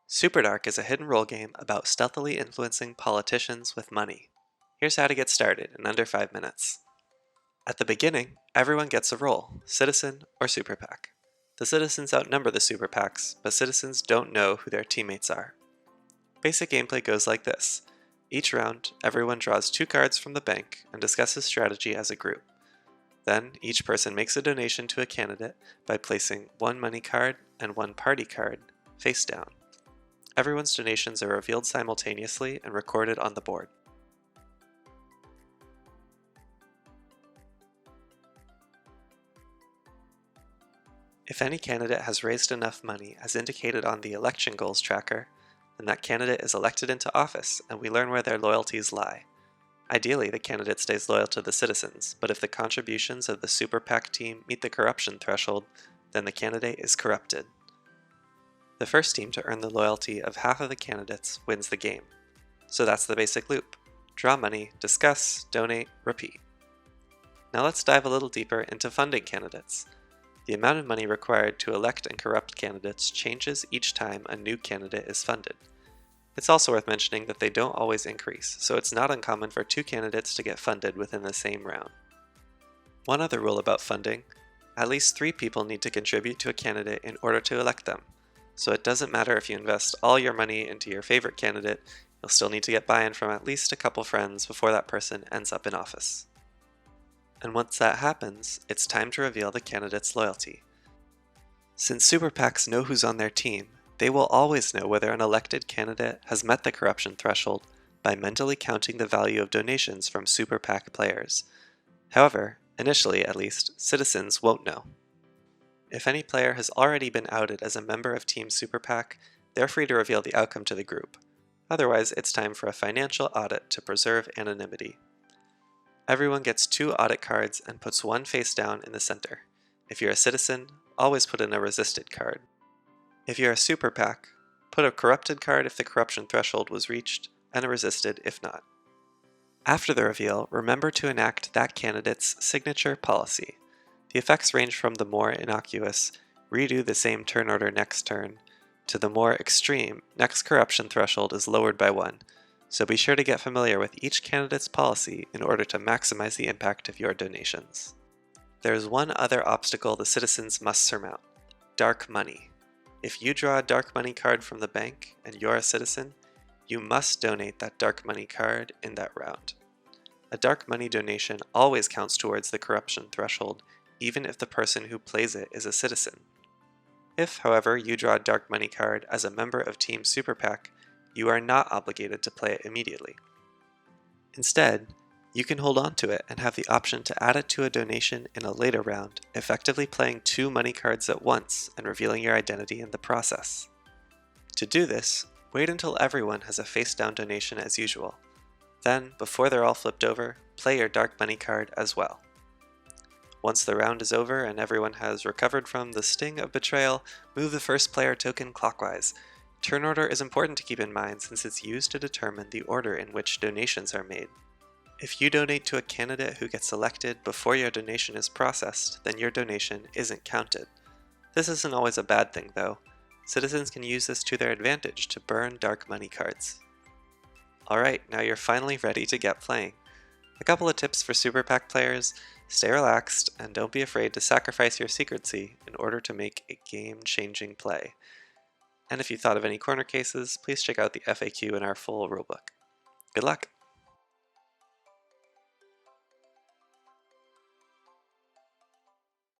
Superdark is a hidden role game about stealthily influencing politicians with money. Here's how to get started in under 5 minutes. At the beginning, everyone gets a role, citizen or super PAC. The citizens outnumber the super PACs, but citizens don't know who their teammates are. Basic gameplay goes like this. Each round, everyone draws 2 cards from the bank and discusses strategy as a group. Then, each person makes a donation to a candidate by placing 1 money card and 1 party card face down. Everyone's donations are revealed simultaneously and recorded on the board. If any candidate has raised enough money as indicated on the election goals tracker, then that candidate is elected into office and we learn where their loyalties lie. Ideally, the candidate stays loyal to the citizens, but if the contributions of the Super PAC team meet the corruption threshold, then the candidate is corrupted. The first team to earn the loyalty of half of the candidates wins the game. So that's the basic loop. Draw money, discuss, donate, repeat. Now let's dive a little deeper into funding candidates. The amount of money required to elect and corrupt candidates changes each time a new candidate is funded. It's also worth mentioning that they don't always increase, so it's not uncommon for 2 candidates to get funded within the same round. One other rule about funding: at least 3 people need to contribute to a candidate in order to elect them. So it doesn't matter if you invest all your money into your favorite candidate, you'll still need to get buy-in from at least a couple friends before that person ends up in office. And once that happens, it's time to reveal the candidate's loyalty. Since super PACs know who's on their team, they will always know whether an elected candidate has met the corruption threshold by mentally counting the value of donations from super PAC players. However, initially at least, citizens won't know. If any player has already been outed as a member of Team Super PAC, they're free to reveal the outcome to the group. Otherwise, it's time for a financial audit to preserve anonymity. Everyone gets 2 audit cards and puts 1 face down in the center. If you're a citizen, always put in a resisted card. If you're a super PAC, put a corrupted card if the corruption threshold was reached, and a resisted if not. After the reveal, remember to enact that candidate's signature policy. The effects range from the more innocuous, redo the same turn order next turn, to the more extreme, next corruption threshold is lowered by 1, so be sure to get familiar with each candidate's policy in order to maximize the impact of your donations. There is one other obstacle the citizens must surmount: dark money. If you draw a dark money card from the bank and you're a citizen, you must donate that dark money card in that round. A dark money donation always counts towards the corruption threshold, even if the person who plays it is a citizen. If, however, you draw a dark money card as a member of Team Super PAC, you are not obligated to play it immediately. Instead, you can hold on to it and have the option to add it to a donation in a later round, effectively playing 2 money cards at once and revealing your identity in the process. To do this, wait until everyone has a face-down donation as usual. Then, before they're all flipped over, play your dark money card as well. Once the round is over and everyone has recovered from the sting of betrayal, move the first player token clockwise. Turn order is important to keep in mind since it's used to determine the order in which donations are made. If you donate to a candidate who gets elected before your donation is processed, then your donation isn't counted. This isn't always a bad thing though. Citizens can use this to their advantage to burn dark money cards. Alright, now you're finally ready to get playing. A couple of tips for Super PAC players: stay relaxed and don't be afraid to sacrifice your secrecy in order to make a game-changing play. And if you thought of any corner cases, please check out the FAQ in our full rulebook. Good luck!